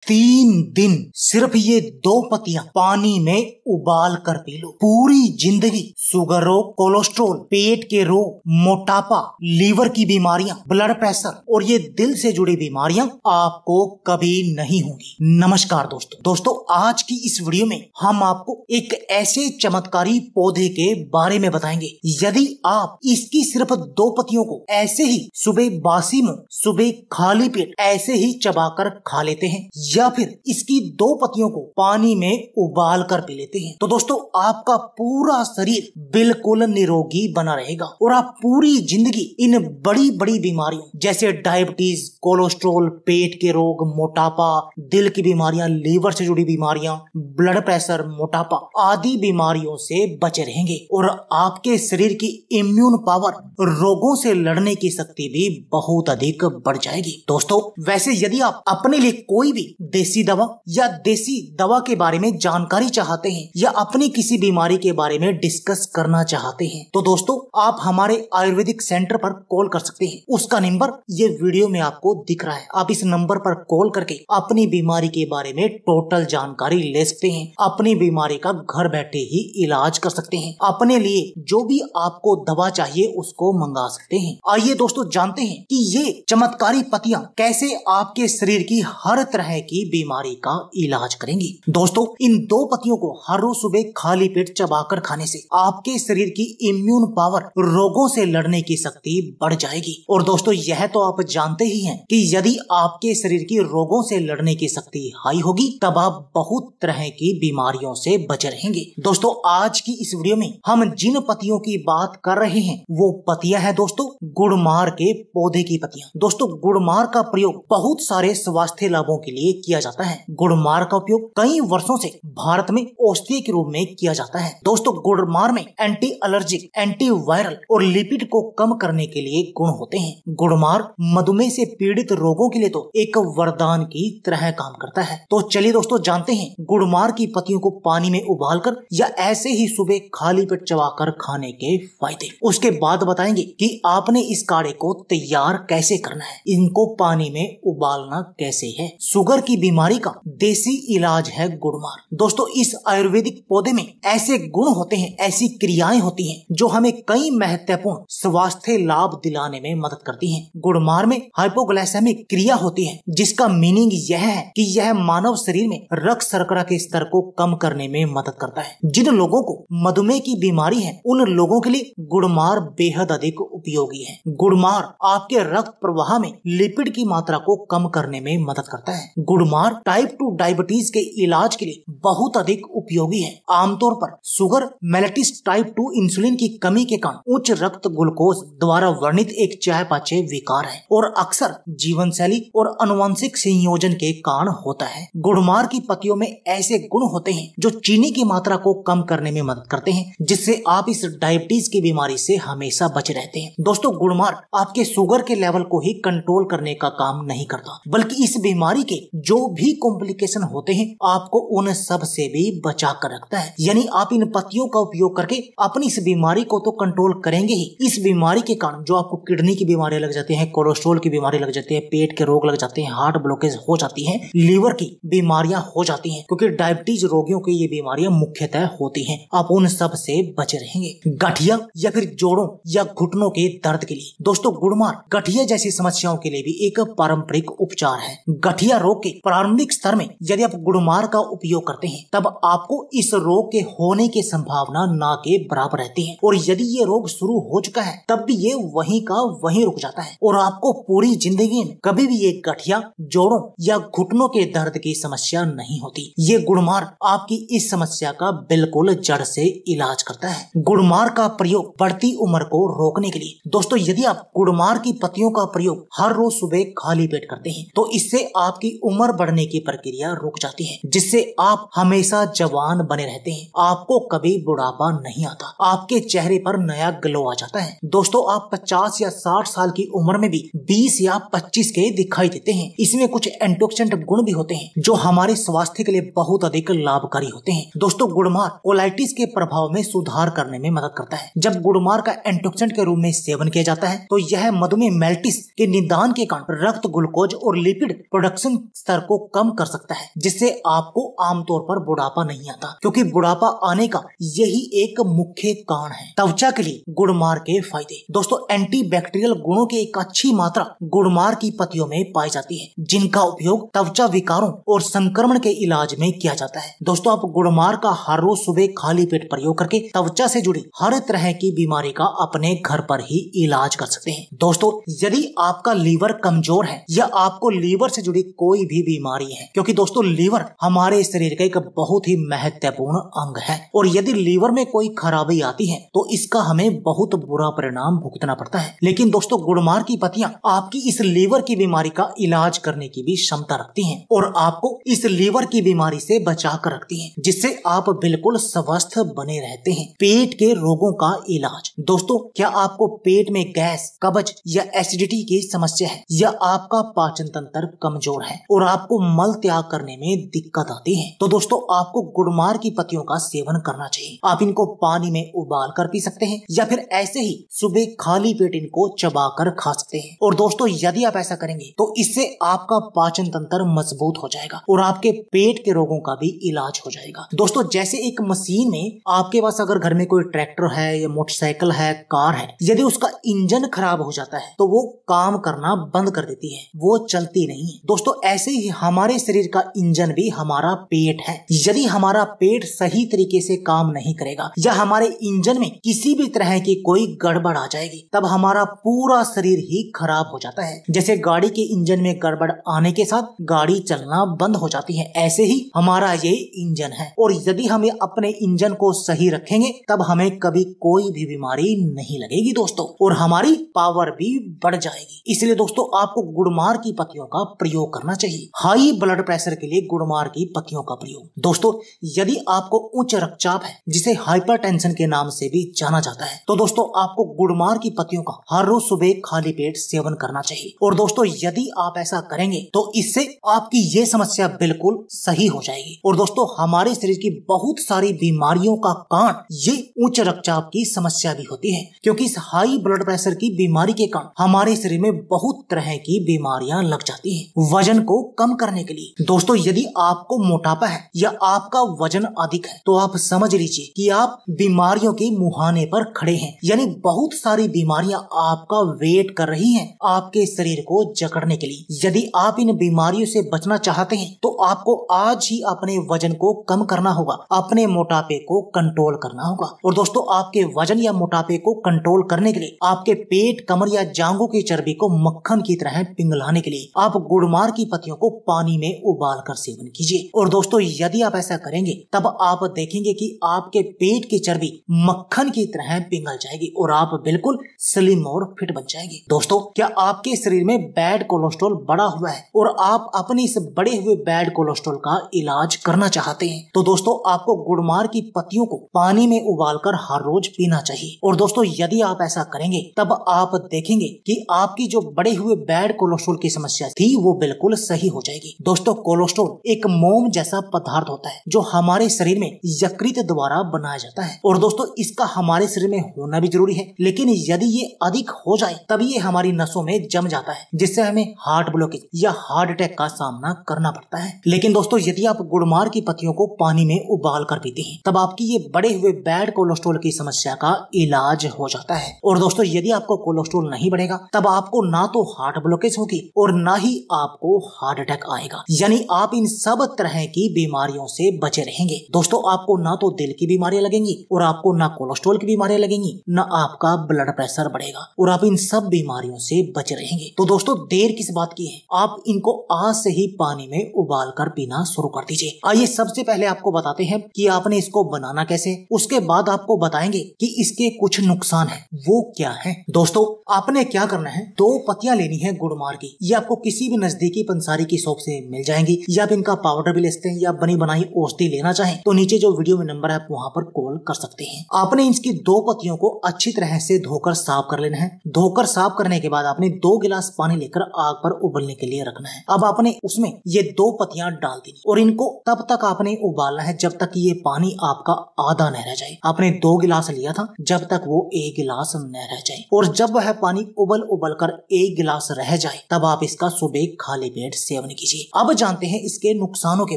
3 दिन सिर्फ ये 2 पत्तियां पानी में उबाल कर पी लो, पूरी जिंदगी शुगर रोग, कोलेस्ट्रॉल, पेट के रोग, मोटापा, लीवर की बीमारियां, ब्लड प्रेशर और ये दिल से जुड़ी बीमारियां आपको कभी नहीं होंगी। नमस्कार दोस्तों, आज की इस वीडियो में हम आपको एक ऐसे चमत्कारी पौधे के बारे में बताएंगे। यदि आप इसकी सिर्फ 2 पत्तियों को ऐसे ही सुबह बासी मुंह, सुबह खाली पेट ऐसे ही चबाकर खा लेते हैं या फिर इसकी 2 पत्तियों को पानी में उबाल कर पी लेते हैं तो दोस्तों आपका पूरा शरीर बिल्कुल निरोगी बना रहेगा और आप पूरी जिंदगी इन बड़ी बड़ी बीमारियों जैसे डायबिटीज, कोलेस्ट्रॉल, पेट के रोग, मोटापा, दिल की बीमारियां, लीवर से जुड़ी बीमारियां, ब्लड प्रेशर, मोटापा आदि बीमारियों से बचे रहेंगे और आपके शरीर की इम्यून पावर, रोगों से लड़ने की शक्ति भी बहुत अधिक बढ़ जाएगी। दोस्तों वैसे यदि आप अपने लिए कोई भी देसी दवा या देसी दवा के बारे में जानकारी चाहते हैं या अपनी किसी बीमारी के बारे में डिस्कस करना चाहते हैं तो दोस्तों आप हमारे आयुर्वेदिक सेंटर पर कॉल कर सकते हैं। उसका नंबर ये वीडियो में आपको दिख रहा है। आप इस नंबर पर कॉल करके अपनी बीमारी के बारे में टोटल जानकारी ले सकते हैं। अपनी बीमारी का घर बैठे ही इलाज कर सकते हैं। अपने लिए जो भी आपको दवा चाहिए उसको मंगा सकते हैं। आइए दोस्तों जानते हैं कि ये चमत्कारी पत्तियां कैसे आपके शरीर की हर तरह की बीमारी का इलाज करेंगी। दोस्तों इन 2 पत्तियों को हर रोज सुबह खाली पेट चबाकर खाने से आपके शरीर की इम्यून पावर, रोगों से लड़ने की शक्ति बढ़ जाएगी। और दोस्तों यह तो आप जानते ही हैं कि यदि आपके शरीर की रोगों से लड़ने की शक्ति हाई होगी तब आप बहुत तरह की बीमारियों से बचे रहेंगे। दोस्तों आज की इस वीडियो में हम जिन पत्तियों की बात कर रहे हैं वो पत्तियां हैं दोस्तों गुड़मार के पौधे की पत्तियां। दोस्तों गुड़मार का प्रयोग बहुत सारे स्वास्थ्य लाभों के लिए किया जाता है। गुड़मार का उपयोग कई वर्षों से भारत में औषधि के रूप में किया जाता है। दोस्तों गुड़मार में एंटी एलर्जिक, एंटी वायरल और लिपिड को कम करने के लिए गुण होते हैं। गुड़मार मधुमेह से पीड़ित रोगों के लिए तो एक वरदान की तरह काम करता है। तो चलिए दोस्तों जानते हैं गुड़मार की पत्तियों को पानी में उबालकर या ऐसे ही सुबह खाली पेट चबाकर खाने के फायदे। उसके बाद बताएंगे कि आपने इस काढ़े को तैयार कैसे करना है, इनको पानी में उबालना कैसे है। शुगर की बीमारी का देसी इलाज है गुड़मार। दोस्तों इस आयुर्वेदिक पौधे में ऐसे गुण होते हैं, ऐसी क्रियाएं होती हैं जो हमें कई महत्वपूर्ण स्वास्थ्य लाभ दिलाने में मदद करती हैं। गुड़मार में हाइपोग्लाइसेमिक क्रिया होती है जिसका मीनिंग यह है कि यह मानव शरीर में रक्त शर्करा के स्तर को कम करने में मदद करता है। जिन लोगों को मधुमेह की बीमारी है उन लोगों के लिए गुड़मार बेहद अधिक उपयोगी है। गुड़मार आपके रक्त प्रवाह में लिपिड की मात्रा को कम करने में मदद करता है। गुड़मार टाइप 2 डायबिटीज के इलाज के लिए बहुत अधिक उपयोगी है। आमतौर पर शुगर, मेलेटिस टाइप 2 इंसुलिन की कमी के कारण उच्च रक्त ग्लूकोज द्वारा वर्णित एक चयापचय विकार है और अक्सर जीवन शैली और अनुवांशिक संयोजन के कारण होता है। गुड़मार की पत्तियों में ऐसे गुण होते हैं जो चीनी की मात्रा को कम करने में मदद करते हैं जिससे आप इस डायबिटीज की बीमारी से हमेशा बचे रहते हैं। दोस्तों गुड़मार आपके शुगर के लेवल को ही कंट्रोल करने का काम नहीं करता बल्कि इस बीमारी के जो भी कॉम्प्लिकेशन होते हैं आपको उन सब से भी बचा कर रखता है। यानी आप इन पत्तियों का उपयोग करके अपनी इस बीमारी को तो कंट्रोल करेंगे ही, इस बीमारी के कारण जो आपको किडनी की बीमारी लग जाती है, कोलेस्ट्रॉल की बीमारी लग जाती है, पेट के रोग लग जाते हैं, हार्ट ब्लॉकेज हो जाती है, लीवर की बीमारियां हो जाती है क्योंकि डायबिटीज रोगियों की ये बीमारियां मुख्यतः होती है, आप उन सब से बचे रहेंगे। गठिया या फिर जोड़ों या घुटनों के दर्द के लिए दोस्तों गुड़मार गठिया जैसी समस्याओं के लिए भी एक पारंपरिक उपचार है। गठिया रोग के प्रारंभिक स्तर में यदि आप गुड़मार का उपयोग करते हैं तब आपको इस रोग के होने की संभावना ना के बराबर रहती है और यदि ये रोग शुरू हो चुका है तब भी ये वहीं का वहीं रुक जाता है और आपको पूरी जिंदगी में कभी भी ये गठिया, जोड़ों या घुटनों के दर्द की समस्या नहीं होती। ये गुड़मार आपकी इस समस्या का बिल्कुल जड़ से इलाज करता है। गुड़मार का प्रयोग बढ़ती उम्र को रोकने के लिए दोस्तों यदि आप गुड़मार की पत्तियों का प्रयोग हर रोज सुबह खाली पेट करते हैं तो इससे आपकी उम्र बढ़ने की प्रक्रिया रुक जाती है जिससे आप हमेशा जवान बने रहते हैं। आपको कभी बुढ़ापा नहीं आता, आपके चेहरे पर नया ग्लो आ जाता है। दोस्तों आप 50 या 60 साल की उम्र में भी 20 या 25 के दिखाई देते हैं। इसमें कुछ एंटीऑक्सीडेंट गुण भी होते हैं जो हमारे स्वास्थ्य के लिए बहुत अधिक लाभकारी होते हैं। दोस्तों गुड़मार कोलाइटिस के प्रभाव में सुधार करने में मदद करता है। जब गुड़मार का एंटीऑक्सीडेंट के रूप में सेवन किया जाता है तो यह मधुमेह मेलेटिस के निदान के कारण रक्त ग्लूकोज और लिपिड प्रोडक्शन स्तर को कम कर सकता है, जिससे आपको आमतौर पर बुढ़ापा नहीं आता, क्योंकि बुढ़ापा आने का यही एक मुख्य कारण है। त्वचा के लिए गुड़मार के फायदे। दोस्तों, एंटीबैक्टीरियल गुणों की एक अच्छी मात्रा गुड़मार की पत्तियों में पाई जाती है, जिनका उपयोग त्वचा विकारों और संक्रमण के इलाज में किया जाता है। दोस्तों, आप गुड़मार का हर रोज सुबह खाली पेट प्रयोग करके त्वचा से जुड़ी हर तरह की बीमारी का अपने घर पर ही इलाज कर सकते हैं। दोस्तों, यदि आपका लीवर कमजोर है या आपको लीवर से जुड़ी कोई भी बीमारी है, क्योंकि दोस्तों लीवर हमारे शरीर का एक बहुत ही महत्वपूर्ण अंग है, और यदि लीवर में कोई खराबी आती है तो इसका हमें बहुत बुरा परिणाम भुगतना पड़ता है। लेकिन दोस्तों, गुड़मार की पत्तियां आपकी इस लीवर की बीमारी का इलाज करने की भी क्षमता रखती हैं और आपको इस लीवर की बीमारी से बचा कर रखती हैं, जिससे आप बिल्कुल स्वस्थ बने रहते हैं। पेट के रोगों का इलाज। दोस्तों, क्या आपको पेट में गैस, कब्ज या एसिडिटी की समस्या है, या आपका पाचन तंत्र कमजोर है और आपको मल त्याग करने में दिक्कत आती है, तो दोस्तों आपको गुड़मार की पत्तियों का सेवन करना चाहिए। आप इनको पानी में उबाल कर पी सकते हैं या फिर ऐसे ही सुबह खाली पेट इनको चबाकर खा सकते हैं। और दोस्तों, यदि आप ऐसा करेंगे तो इससे आपका पाचन तंत्र मजबूत हो जाएगा और आपके पेट के रोगों का भी इलाज हो जाएगा। दोस्तों, जैसे एक मशीन में आपके पास अगर घर में कोई ट्रैक्टर है या मोटरसाइकिल है, कार है, यदि उसका इंजन खराब हो जाता है तो वो काम करना बंद कर देती है, वो चलती नहीं है। दोस्तों, ऐसे ही हमारे शरीर का इंजन भी हमारा पेट है। यदि हमारा पेट सही तरीके से काम नहीं करेगा या हमारे इंजन में किसी भी तरह की कोई गड़बड़ आ जाएगी, तब हमारा पूरा शरीर ही खराब हो जाता है। जैसे गाड़ी के इंजन में गड़बड़ आने के साथ गाड़ी चलना बंद हो जाती है, ऐसे ही हमारा ये इंजन है। और यदि हम अपने इंजन को सही रखेंगे तब हमें कभी कोई भी बीमारी नहीं लगेगी दोस्तों, और हमारी पावर भी बढ़ जाएगी। इसलिए दोस्तों, आपको गुड़मार की पत्तियों का प्रयोग करना चाहिए। हाई ब्लड प्रेशर के लिए गुड़मार की पत्तियों का प्रयोग। दोस्तों, यदि आपको उच्च रक्तचाप है, जिसे हाइपरटेंशन के नाम से भी जाना जाता है, तो दोस्तों आपको गुड़मार की पत्तियों का हर रोज सुबह खाली पेट सेवन करना चाहिए। और दोस्तों, यदि आप ऐसा करेंगे तो इससे आपकी ये समस्या बिल्कुल सही हो जाएगी। और दोस्तों, हमारे शरीर की बहुत सारी बीमारियों का कारण ये उच्च रक्तचाप की समस्या भी होती है, क्योंकि इस हाई ब्लड प्रेशर की बीमारी के कारण हमारे शरीर में बहुत तरह की बीमारियां लग जाती हैं। वजन को कम करने के लिए दोस्तों, यदि आपको मोटापा है या आपका वजन अधिक है तो आप समझ लीजिए कि आप बीमारियों के मुहाने पर खड़े हैं, यानी बहुत सारी बीमारियां आपका वेट कर रही हैं आपके शरीर को जकड़ने के लिए। यदि आप इन बीमारियों से बचना चाहते हैं तो आपको आज ही अपने वजन को कम करना होगा, अपने मोटापे को कंट्रोल करना होगा। और दोस्तों, आपके वजन या मोटापे को कंट्रोल करने के लिए आपके पेट, कमर या जांघों की चर्बी को मक्खन की तरह पिघलाने के लिए आप गुड़मार की पत्तियों को पानी में उबाल कर सेवन कीजिए। और दोस्तों, यदि आप ऐसा करेंगे तब आप देखेंगे कि आपके पेट की चर्बी मक्खन की तरह पिघल जाएगी और आप बिल्कुल स्लिम और फिट बन जाएंगे। दोस्तों, क्या आपके शरीर में बैड कोलेस्ट्रॉल बढ़ा हुआ है और आप अपने इस बढ़े हुए बैड कोलेस्ट्रॉल का इलाज करना चाहते हैं, तो दोस्तों आपको गुड़मार की पत्तियों को पानी में उबालकर हर रोज पीना चाहिए। और दोस्तों, यदि आप ऐसा करेंगे तब आप देखेंगे कि आपकी जो बढ़े हुए बैड कोलेस्ट्रॉल की समस्या थी वो बिल्कुल सही हो जाएगी। दोस्तों, कोलेस्ट्रॉल एक मोम जैसा पदार्थ होता है जो हमारे शरीर में यकृत द्वारा बनाया जाता है। और दोस्तों, इसका हमारे शरीर में होना भी जरूरी है, लेकिन यदि ये अधिक हो जाए तब ये हमारी नसों में जम जाता है, जिससे हमें हार्ट ब्लॉकेज या हार्ट अटैक का सामना करना पड़ता है। लेकिन दोस्तों, यदि आप गुड़मार की पत्तियों को पानी में उबाल कर पीते हैं तब आपकी ये बढ़े हुए बैड कोलेस्ट्रॉल की समस्या का इलाज हो जाता है। और दोस्तों, यदि आपको कोलेस्ट्रॉल नहीं बढ़ेगा तब आपको ना तो हार्ट ब्लॉकेज होगी और ना ही आपको हार्ट अटैक आएगा, यानी आप इन सब तरह की बीमारियों से बचे रहेंगे। दोस्तों, आपको ना तो दिल की बीमारियां लगेंगी और आपको ना कोलेस्ट्रॉल की बीमारियां लगेंगी, ना आपका ब्लड प्रेशर बढ़ेगा और आप इन सब बीमारियों से बचे रहेंगे। तो दोस्तों, देर किस बात की है, आप इनको आज से ही पानी में उबाल कर पीना शुरू कर दीजिए। आइए सबसे पहले आपको बताते हैं कि आपने इसको बनाना कैसे, उसके बाद आपको बताएंगे कि इसके कुछ नुकसान है वो क्या है। दोस्तों, आपने क्या करना है, 2 पत्तियां लेनी है गुड़मार की। ये आपको किसी भी नजदीकी पंसारी की शॉप से मिल जाएंगी, या आप इनका पाउडर भी ले सकते हैं, या बनी बनाई औषधि लेना चाहें तो नीचे जो वीडियो में नंबर है आप वहाँ पर कॉल कर सकते हैं। आपने इसकी 2 पत्तियों को अच्छी तरह से धोकर साफ कर लेना है। धोकर साफ करने के बाद आपने 2 गिलास पानी लेकर आग पर उबलने के लिए रखना है। अब आपने उसमें ये 2 पत्तियां डाल देनी और इनको तब तक आपने उबालना है जब तक ये पानी आपका आधा न रह जाए। आपने 2 गिलास लिया था, जब तक वो 1 गिलास न रह जाए, और जब वह पानी उबल कर 1 गिलास रह जाए तब आप इसका सुबह खाली पेट सेवन सेवन कीजिए। अब जानते हैं इसके नुकसानों के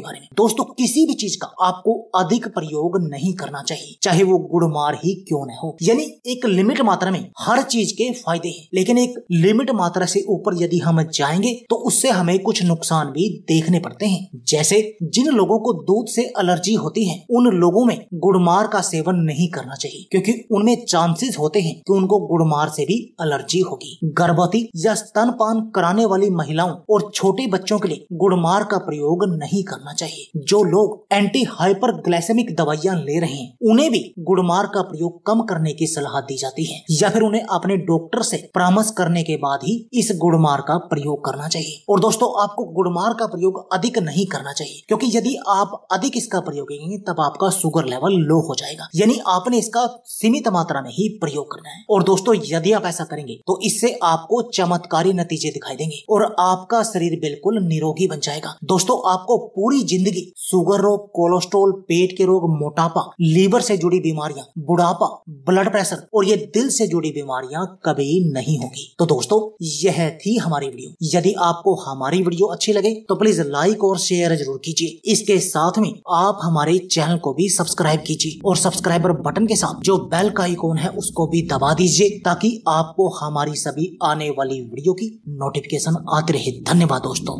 बारे में। दोस्तों, किसी भी चीज का आपको अधिक प्रयोग नहीं करना चाहिए, चाहे वो गुड़मार ही क्यों न हो। यानी एक लिमिट मात्रा में हर चीज के फायदे हैं, लेकिन एक लिमिट मात्रा से ऊपर यदि हम जाएंगे तो उससे हमें कुछ नुकसान भी देखने पड़ते हैं। जैसे जिन लोगों को दूध से एलर्जी होती है, उन लोगों में गुड़मार का सेवन नहीं करना चाहिए, क्योंकि उनमें चांसेस होते हैं कि उनको गुड़मार से भी एलर्जी होगी। गर्भवती या स्तनपान कराने वाली महिलाओं और छोटे बच्चों के लिए गुड़मार का प्रयोग नहीं करना चाहिए। जो लोग एंटी हाइपरग्लाइसेमिक दवाइयां ले रहे हैं, उन्हें भी गुड़मार का प्रयोग कम करने की सलाह दी जाती है, या फिर उन्हें अपने डॉक्टर से परामर्श करने के बाद ही इस गुड़मार का प्रयोग करना चाहिए। और दोस्तों, आपको गुड़मार का प्रयोग अधिक नहीं करना चाहिए, क्योंकि यदि आप अधिक इसका प्रयोग करेंगे तब आपका शुगर लेवल लो हो जाएगा। यानी आपने इसका सीमित मात्रा में ही प्रयोग करना है। और दोस्तों, यदि आप ऐसा करेंगे तो इससे आपको चमत्कारी नतीजे दिखाई देंगे और आपका शरीर बिल्कुल निरोगी बन जाएगा। दोस्तों, आपको पूरी जिंदगी शुगर रोग, कोलेस्ट्रॉल, पेट के रोग, मोटापा, लीवर से जुड़ी बीमारियां, बुढ़ापा, ब्लड प्रेशर और ये दिल से जुड़ी बीमारियां कभी नहीं होगी। तो दोस्तों, यह थी हमारी वीडियो। यदि आपको हमारी वीडियो अच्छी लगे तो प्लीज लाइक और शेयर जरूर कीजिए। इसके साथ में आप हमारे चैनल को भी सब्सक्राइब कीजिए और सब्सक्राइबर बटन के साथ जो बेल का आइकॉन है उसको भी दबा दीजिए, ताकि आपको हमारी सभी आने वाली वीडियो की नोटिफिकेशन आती रहे। धन्यवाद दोस्तों।